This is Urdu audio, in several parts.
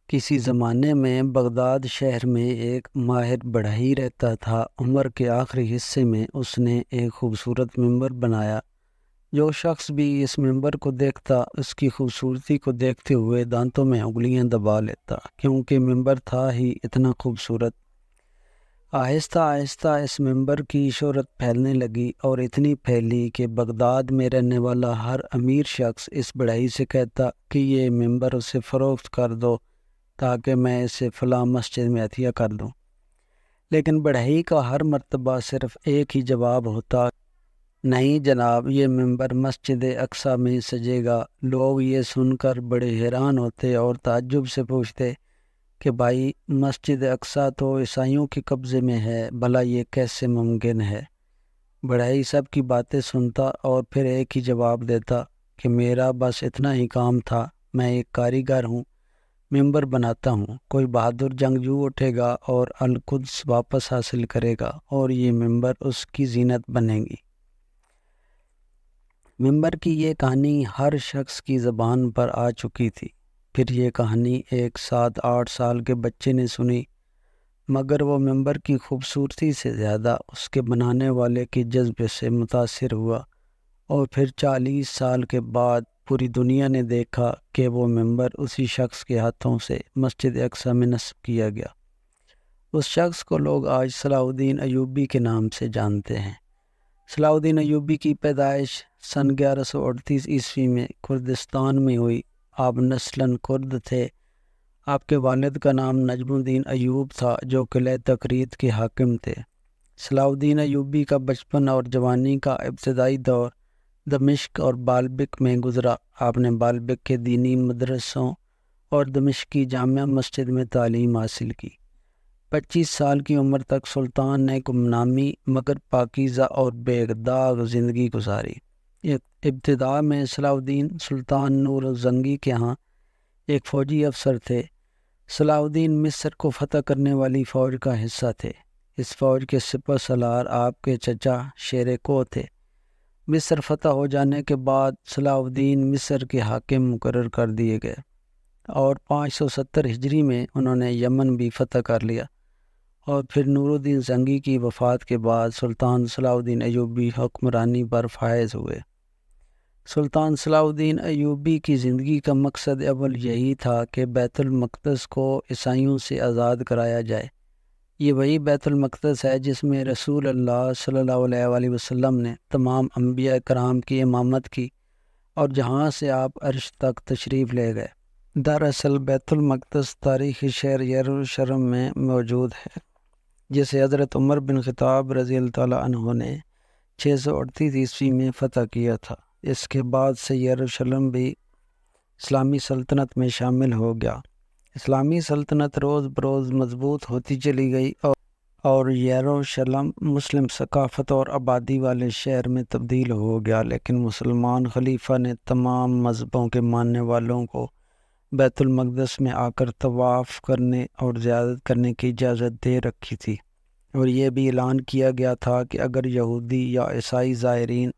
کسی زمانے میں بغداد شہر میں ایک ماہر بڑھئی رہتا تھا۔ عمر کے آخری حصے میں اس نے ایک خوبصورت ممبر بنایا۔ جو شخص بھی اس ممبر کو دیکھتا اس کی خوبصورتی کو دیکھتے ہوئے دانتوں میں انگلیاں دبا لیتا، کیونکہ ممبر تھا ہی اتنا خوبصورت۔ آہستہ آہستہ اس ممبر کی شہرت پھیلنے لگی، اور اتنی پھیلی کہ بغداد میں رہنے والا ہر امیر شخص اس بڑھئی سے کہتا کہ یہ ممبر اسے فروخت کر دو تاکہ میں اسے فلاں مسجد میں عطیہ کر دوں۔ لیکن بڑھئی کا ہر مرتبہ صرف ایک ہی جواب ہوتا، نہیں جناب، یہ ممبر مسجد اقصیٰ میں سجے گا۔ لوگ یہ سن کر بڑے حیران ہوتے اور تعجب سے پوچھتے کہ بھائی، مسجد اقصیٰ تو عیسائیوں کے قبضے میں ہے، بھلا یہ کیسے ممکن ہے؟ بڑھئی سب کی باتیں سنتا اور پھر ایک ہی جواب دیتا کہ میرا بس اتنا ہی کام تھا، میں ایک کاریگر ہوں، ممبر بناتا ہوں، کوئی بہادر جنگجو اٹھے گا اور القدس واپس حاصل کرے گا اور یہ ممبر اس کی زینت بنے گی۔ ممبر کی یہ کہانی ہر شخص کی زبان پر آ چکی تھی۔ پھر یہ کہانی ایک 7-8 سال کے بچے نے سنی، مگر وہ ممبر کی خوبصورتی سے زیادہ اس کے بنانے والے کے جذبے سے متاثر ہوا، اور پھر 40 سال کے بعد پوری دنیا نے دیکھا کہ وہ ممبر اسی شخص کے ہاتھوں سے مسجد اقصیٰ میں نصب کیا گیا۔ اس شخص کو لوگ آج صلاح الدین ایوبی کے نام سے جانتے ہیں۔ صلاح الدین ایوبی کی پیدائش سن 1138 عیسوی میں کردستان میں ہوئی۔ آپ نسلاً کرد تھے۔ آپ کے والد کا نام نجم الدین ایوب تھا، جو قلعہ تکریت کے حاکم تھے۔ صلاح الدین ایوبی کا بچپن اور جوانی کا ابتدائی دور دمشق اور بالبک میں گزرا۔ آپ نے بالبک کے دینی مدرسوں اور دمشق کی جامع مسجد میں تعلیم حاصل کی۔ 25 سال کی عمر تک سلطان نے گمنامی مگر پاکیزہ اور بے داغ زندگی گزاری۔ ابتدا میں صلاح الدین سلطان نور الزنگی کے ہاں ایک فوجی افسر تھے۔ صلاح الدین مصر کو فتح کرنے والی فوج کا حصہ تھے۔ اس فوج کے سپہ سالار آپ کے چچا شیر کو تھے۔ مصر فتح ہو جانے کے بعد صلاح الدین مصر کے حاکم مقرر کر دیے گئے، اور 570 ہجری میں انہوں نے یمن بھی فتح کر لیا، اور پھر نور الدین زنگی کی وفات کے بعد سلطان صلاح الدین ایوبی حکمرانی پر فائز ہوئے۔ سلطان صلاح الدین ایوبی کی زندگی کا مقصد اول یہی تھا کہ بیت المقدس کو عیسائیوں سے آزاد کرایا جائے۔ یہ وہی بیت المقدس ہے جس میں رسول اللہ صلی اللہ علیہ وآلہ وسلم نے تمام انبیاء کرام کی امامت کی، اور جہاں سے آپ عرش تک تشریف لے گئے۔ دراصل بیت المقدس تاریخی شہر یروشلم میں موجود ہے، جسے حضرت عمر بن خطاب رضی اللہ تعالیٰ عنہ نے 638 عیسوی میں فتح کیا تھا۔ اس کے بعد سے یروشلم بھی اسلامی سلطنت میں شامل ہو گیا۔ اسلامی سلطنت روز بروز مضبوط ہوتی چلی گئی، اور یروشلم مسلم ثقافت اور آبادی والے شہر میں تبدیل ہو گیا، لیکن مسلمان خلیفہ نے تمام مذہبوں کے ماننے والوں کو بیت المقدس میں آ کر طواف کرنے اور زیارت کرنے کی اجازت دے رکھی تھی، اور یہ بھی اعلان کیا گیا تھا کہ اگر یہودی یا عیسائی زائرین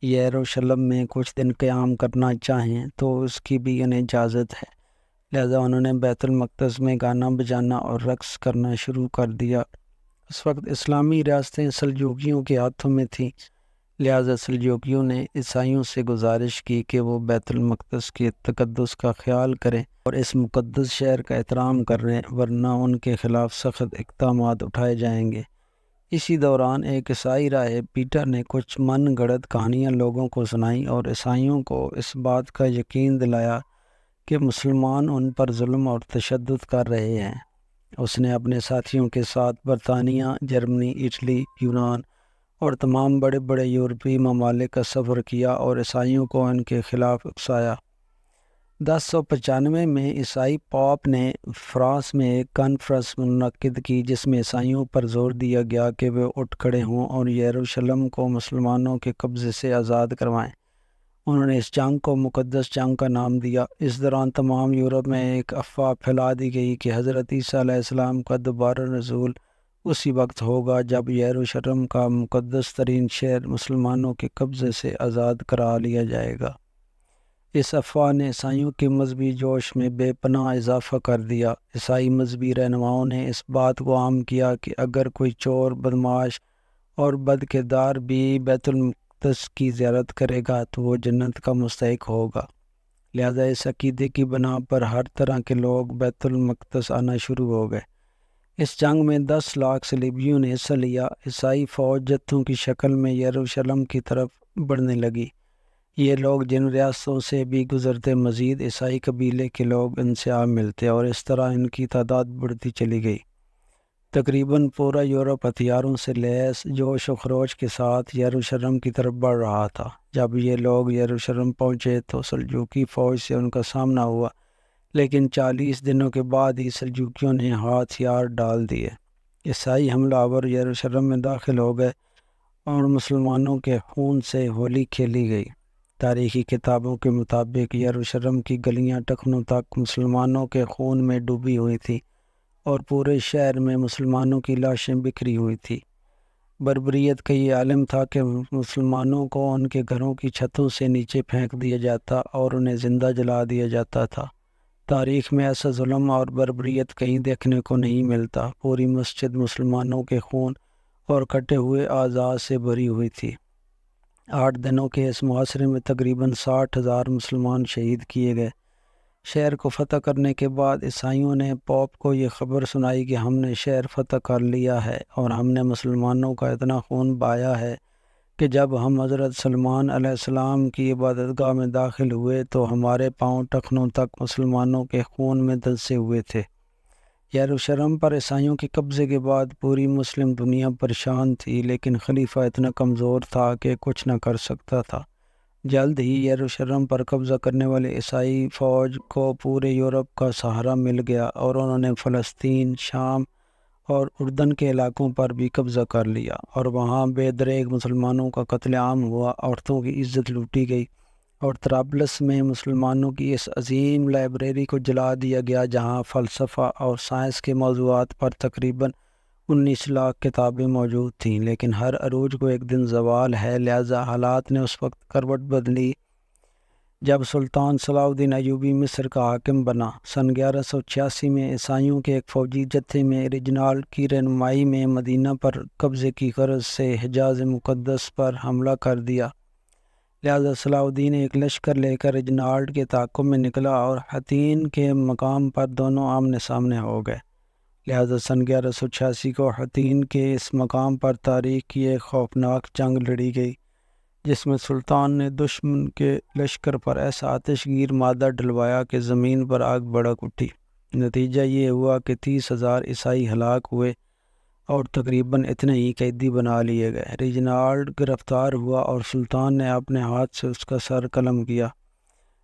یروشلم میں کچھ دن قیام کرنا چاہیں تو اس کی بھی انہیں اجازت ہے۔ لہذا انہوں نے بیت المقدس میں گانا بجانا اور رقص کرنا شروع کر دیا۔ اس وقت اسلامی ریاستیں سلجوقیوں کے ہاتھوں میں تھیں، لہذا سلجوقیوں نے عیسائیوں سے گزارش کی کہ وہ بیت المقدس کے تقدس کا خیال کریں اور اس مقدس شہر کا احترام کریں، ورنہ ان کے خلاف سخت اقدامات اٹھائے جائیں گے۔ اسی دوران ایک عیسائی راہب پیٹر نے کچھ من گھڑت کہانیاں لوگوں کو سنائیں اور عیسائیوں کو اس بات کا یقین دلایا کہ مسلمان ان پر ظلم اور تشدد کر رہے ہیں۔ اس نے اپنے ساتھیوں کے ساتھ برطانیہ، جرمنی، اٹلی، یونان اور تمام بڑے بڑے یورپی ممالک کا سفر کیا اور عیسائیوں کو ان کے خلاف اکسایا۔ 1095 میں عیسائی پوپ نے فرانس میں ایک کانفرنس منعقد کی، جس میں عیسائیوں پر زور دیا گیا کہ وہ اٹھ کھڑے ہوں اور یروشلم کو مسلمانوں کے قبضے سے آزاد کروائیں۔ انہوں نے اس جنگ کو مقدس جنگ کا نام دیا۔ اس دوران تمام یورپ میں ایک افواہ پھیلا دی گئی کہ حضرت عیسیٰ علیہ السلام کا دوبارہ نزول اسی وقت ہوگا جب یروشلم کا مقدس ترین شہر مسلمانوں کے قبضے سے آزاد کرا لیا جائے گا۔ اس افواہ نے عیسائیوں کے مذہبی جوش میں بے پناہ اضافہ کر دیا۔ عیسائی مذہبی رہنماؤں نے اس بات کو عام کیا کہ اگر کوئی چور، بدمعاش اور بد کردار بھی بیت المقدس کی زیارت کرے گا تو وہ جنت کا مستحق ہوگا۔ لہذا اس عقیدے کی بنا پر ہر طرح کے لوگ بیت المقدس آنا شروع ہو گئے۔ اس جنگ میں 10 لاکھ صلیبیوں نے حصہ لیا۔ عیسائی فوج جتھوں کی شکل میں یروشلم کی طرف بڑھنے لگی۔ یہ لوگ جن ریاستوں سے بھی گزرتے مزید عیسائی قبیلے کے لوگ ان سے آ ملتے اور اس طرح ان کی تعداد بڑھتی چلی گئی۔ تقریباً پورا یورپ ہتھیاروں سے لیس جوش و خروش کے ساتھ یروشلم کی طرف بڑھ رہا تھا۔ جب یہ لوگ یروشلم پہنچے تو سلجوقی فوج سے ان کا سامنا ہوا، لیکن 40 دنوں کے بعد ہی سلجوقیوں نے ہتھیار ڈال دیے۔ عیسائی حملہ آور یروشلم میں داخل ہو گئے اور مسلمانوں کے خون سے ہولی کھیلی گئی۔ تاریخی کتابوں کے مطابق یروشلم کی گلیاں ٹخنوں تک مسلمانوں کے خون میں ڈوبی ہوئی تھیں اور پورے شہر میں مسلمانوں کی لاشیں بکھری ہوئی تھیں۔ بربریت کا یہ عالم تھا کہ مسلمانوں کو ان کے گھروں کی چھتوں سے نیچے پھینک دیا جاتا اور انہیں زندہ جلا دیا جاتا تھا۔ تاریخ میں ایسا ظلم اور بربریت کہیں دیکھنے کو نہیں ملتا۔ پوری مسجد مسلمانوں کے خون اور کٹے ہوئے اعضاء سے بھری ہوئی تھی۔ 8 دنوں کے اس محاصرے میں تقریباً 60,000 مسلمان شہید کیے گئے۔ شہر کو فتح کرنے کے بعد عیسائیوں نے پوپ کو یہ خبر سنائی کہ ہم نے شہر فتح کر لیا ہے اور ہم نے مسلمانوں کا اتنا خون بہایا ہے کہ جب ہم حضرت سلمان علیہ السلام کی عبادت گاہ میں داخل ہوئے تو ہمارے پاؤں ٹخنوں تک مسلمانوں کے خون میں دھنسے ہوئے تھے۔ یروشلم پر عیسائیوں کے قبضے کے بعد پوری مسلم دنیا پریشان تھی، لیکن خلیفہ اتنا کمزور تھا کہ کچھ نہ کر سکتا تھا۔ جلد ہی یروشلم پر قبضہ کرنے والے عیسائی فوج کو پورے یورپ کا سہارا مل گیا اور انہوں نے فلسطین، شام اور اردن کے علاقوں پر بھی قبضہ کر لیا اور وہاں بے دریغ مسلمانوں کا قتل عام ہوا، عورتوں کی عزت لوٹی گئی اور طرابلس میں مسلمانوں کی اس عظیم لائبریری کو جلا دیا گیا جہاں فلسفہ اور سائنس کے موضوعات پر تقریباً 19 لاکھ کتابیں موجود تھیں۔ لیکن ہر عروج کو ایک دن زوال ہے، لہذا حالات نے اس وقت کروٹ بدلی جب سلطان صلاح الدین ایوبی مصر کا حاکم بنا۔ سن 1186 میں عیسائیوں کے ایک فوجی جتھے میں ریجنالڈ کی رہنمائی میں مدینہ پر قبضے کی غرض سے حجاز مقدس پر حملہ کر دیا۔ لہذا صلاح الدین ایک لشکر لے کر ریجنالڈ کے تعاقب میں نکلا اور حطین کے مقام پر دونوں آمنے سامنے ہو گئے۔ لہذا سن 1186 کو حطین کے اس مقام پر تاریخ کی ایک خوفناک جنگ لڑی گئی، جس میں سلطان نے دشمن کے لشکر پر ایسا آتش گیر مادہ ڈلوایا کہ زمین پر آگ بھڑک اٹھی۔ نتیجہ یہ ہوا کہ 30,000 عیسائی ہلاک ہوئے اور تقریباً اتنے ہی قیدی بنا لیے گئے۔ ریجنالڈ گرفتار ہوا اور سلطان نے اپنے ہاتھ سے اس کا سر قلم کیا۔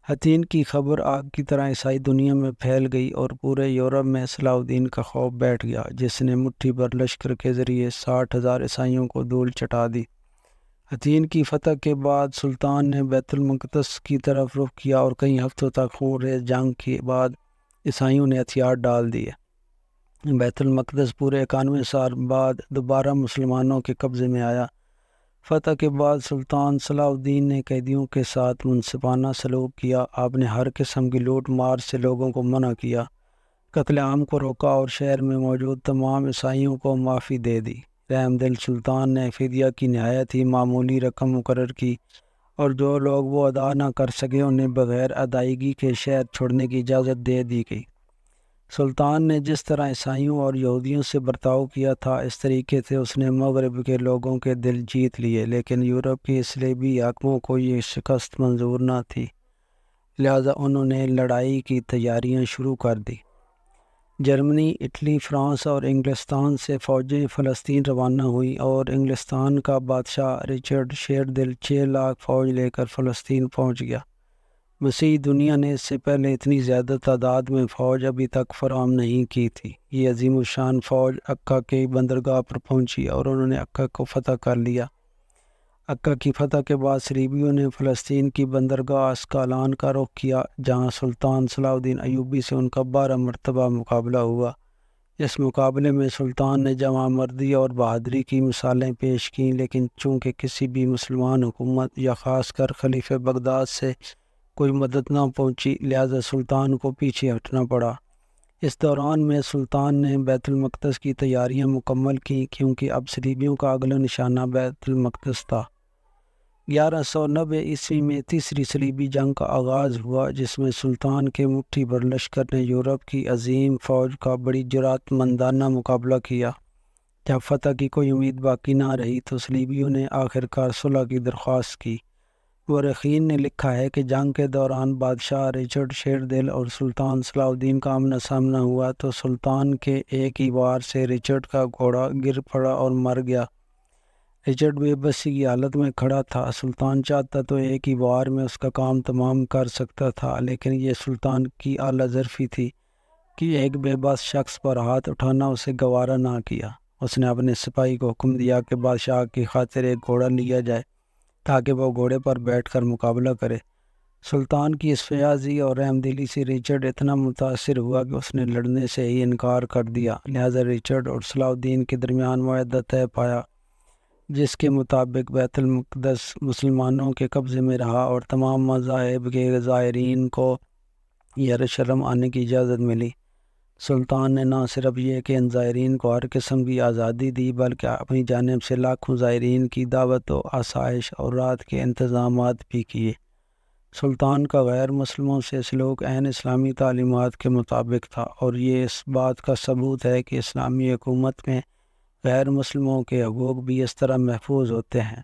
حطین کی خبر آگ کی طرح عیسائی دنیا میں پھیل گئی اور پورے یورپ میں صلاح الدین کا خوف بیٹھ گیا، جس نے مٹھی بھر لشکر کے ذریعے 60,000 عیسائیوں کو دھول چٹا دی۔ حطین کی فتح کے بعد سلطان نے بیت المقدس کی طرف رخ کیا اور کئی ہفتوں تک خون ریز جنگ کے بعد عیسائیوں نے ہتھیار ڈال دیے۔ بیت المقدس پورے 91 سال بعد دوبارہ مسلمانوں کے قبضے میں آیا۔ فتح کے بعد سلطان صلاح الدین نے قیدیوں کے ساتھ منصفانہ سلوک کیا۔ آپ نے ہر قسم کی لوٹ مار سے لوگوں کو منع کیا، قتل عام کو روکا اور شہر میں موجود تمام عیسائیوں کو معافی دے دی۔ رحم دل سلطان نے فدیہ کی نہایت ہی معمولی رقم مقرر کی اور جو لوگ وہ ادا نہ کر سکے انہیں بغیر ادائیگی کے شہر چھوڑنے کی اجازت دے دی گئی۔ سلطان نے جس طرح عیسائیوں اور یہودیوں سے برتاؤ کیا تھا، اس طریقے سے اس نے مغرب کے لوگوں کے دل جیت لیے، لیکن یورپ کے صلیبی حاکموں کو یہ شکست منظور نہ تھی، لہذا انہوں نے لڑائی کی تیاریاں شروع کر دی۔ جرمنی، اٹلی، فرانس اور انگلستان سے فوجیں فلسطین روانہ ہوئیں اور انگلستان کا بادشاہ رچرڈ شیر دل 6 لاکھ فوج لے کر فلسطین پہنچ گیا۔ مسیحی دنیا نے اس سے پہلے اتنی زیادہ تعداد میں فوج ابھی تک فراہم نہیں کی تھی۔ یہ عظیم الشان فوج عکا کے بندرگاہ پر پہنچی اور انہوں نے عکا کو فتح کر لیا۔ عکا کی فتح کے بعد صلیبیوں نے فلسطین کی بندرگاہ اسکالان کا رخ کیا، جہاں سلطان صلاح الدین ایوبی سے ان کا 12 مرتبہ مقابلہ ہوا۔ اس مقابلے میں سلطان نے جواں مردی اور بہادری کی مثالیں پیش کیں، لیکن چونکہ کسی بھی مسلمان حکومت یا خاص کر خلیفہ بغداد سے کوئی مدد نہ پہنچی، لہذا سلطان کو پیچھے ہٹنا پڑا۔ اس دوران میں سلطان نے بیت المقدس کی تیاریاں مکمل کیں، کیونکہ اب صلیبیوں کا اگلا نشانہ بیت المقدس تھا۔ 1190 میں تیسری صلیبی جنگ کا آغاز ہوا، جس میں سلطان کے مٹھی بھر لشکر نے یورپ کی عظیم فوج کا بڑی جرأت مندانہ مقابلہ کیا۔ جب فتح کی کوئی امید باقی نہ رہی تو صلیبیوں نے آخرکار صلح کی درخواست کی۔ مورخین نے لکھا ہے کہ جنگ کے دوران بادشاہ رچرڈ شیردل اور سلطان صلاح الدین کا آمنا سامنا ہوا تو سلطان کے ایک ہی وار سے رچرڈ کا گھوڑا گر پڑا اور مر گیا۔ رچرڈ بے بسی کی حالت میں کھڑا تھا۔ سلطان چاہتا تو ایک ہی وار میں اس کا کام تمام کر سکتا تھا، لیکن یہ سلطان کی اعلیٰ ظرفی تھی کہ ایک بے بس شخص پر ہاتھ اٹھانا اسے گوارا نہ کیا۔ اس نے اپنے سپاہی کو حکم دیا کہ بادشاہ کی خاطر ایک گھوڑا لیا جائے تاکہ وہ گھوڑے پر بیٹھ کر مقابلہ کرے۔ سلطان کی اس فیاضی اور رحم دلی سے رچرڈ اتنا متاثر ہوا کہ اس نے لڑنے سے ہی انکار کر دیا۔ لہذا رچرڈ اور صلاح الدین کے درمیان معاہدہ طے پایا، جس کے مطابق بیت المقدس مسلمانوں کے قبضے میں رہا اور تمام مذاہب کے زائرین کو یروشلم آنے کی اجازت ملی۔ سلطان نے نہ صرف یہ کہ ان زائرین کو ہر قسم کی آزادی دی، بلکہ اپنی جانب سے لاکھوں زائرین کی دعوت و آسائش اور رات کے انتظامات بھی کیے۔ سلطان کا غیر مسلموں سے سلوک عین اسلامی تعلیمات کے مطابق تھا، اور یہ اس بات کا ثبوت ہے کہ اسلامی حکومت میں غیر مسلموں کے حقوق بھی اس طرح محفوظ ہوتے ہیں۔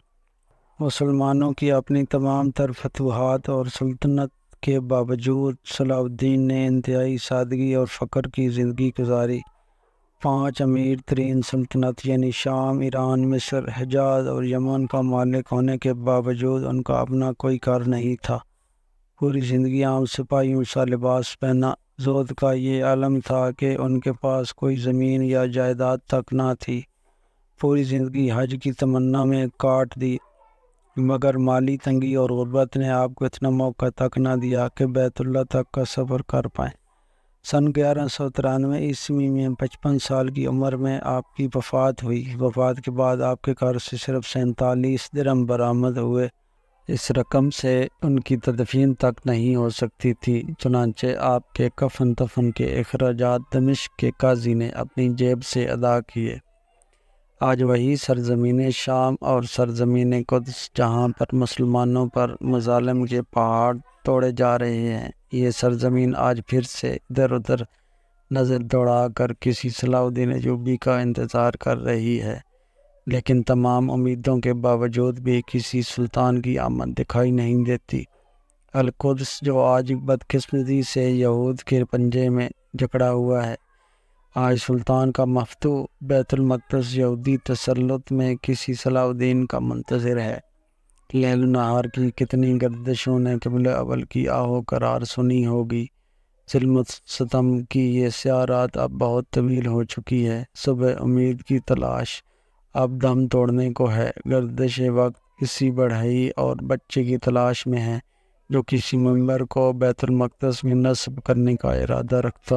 مسلمانوں کی اپنی تمام تر فتوحات اور سلطنت کے باوجود صلاح الدین نے انتہائی سادگی اور فقر کی زندگی گزاری۔ 5 امیر ترین سلطنت یعنی شام، ایران، مصر، حجاز اور یمن کا مالک ہونے کے باوجود ان کا اپنا کوئی گھر نہیں تھا۔ پوری زندگی عام سپاہیوں سا لباس پہنا۔ زہد کا یہ عالم تھا کہ ان کے پاس کوئی زمین یا جائیداد تک نہ تھی۔ پوری زندگی حج کی تمنا میں کاٹ دی، مگر مالی تنگی اور غربت نے آپ کو اتنا موقع تک نہ دیا کہ بیت اللہ تک کا سفر کر پائیں۔ سن 1193 میں 55 سال کی عمر میں آپ کی وفات ہوئی۔ وفات کے بعد آپ کے گھر سے صرف 47 درہم برآمد ہوئے۔ اس رقم سے ان کی تدفین تک نہیں ہو سکتی تھی، چنانچہ آپ کے کفن دفن کے اخراجات دمشق کے قاضی نے اپنی جیب سے ادا کیے۔ آج وہی سرزمین شام اور سرزمین قدس جہاں پر مسلمانوں پر مظالم کے پہاڑ توڑے جا رہے ہیں، یہ سرزمین آج پھر سے ادھر ادھر نظر دوڑا کر کسی صلاح الدین ایوبی کا انتظار کر رہی ہے، لیکن تمام امیدوں کے باوجود بھی کسی سلطان کی آمد دکھائی نہیں دیتی۔ القدس جو آج بدقسمتی سے یہود کے پنجے میں جکڑا ہوا ہے، آج سلطان کا مفتوح بیت المقدس یہودی تسلط میں کسی صلاح الدین کا منتظر ہے۔ لیل و نہار کی کتنی گردشوں نے قبل اول کی آہ و کرار سنی ہوگی۔ ظلم و ستم کی یہ سیاہ رات اب بہت طویل ہو چکی ہے۔ صبح امید کی تلاش اب دم توڑنے کو ہے۔ گردش وقت کسی بڑھئی اور بچے کی تلاش میں ہے جو کسی ممبر کو بیت المقدس میں نصب کرنے کا ارادہ رکھتا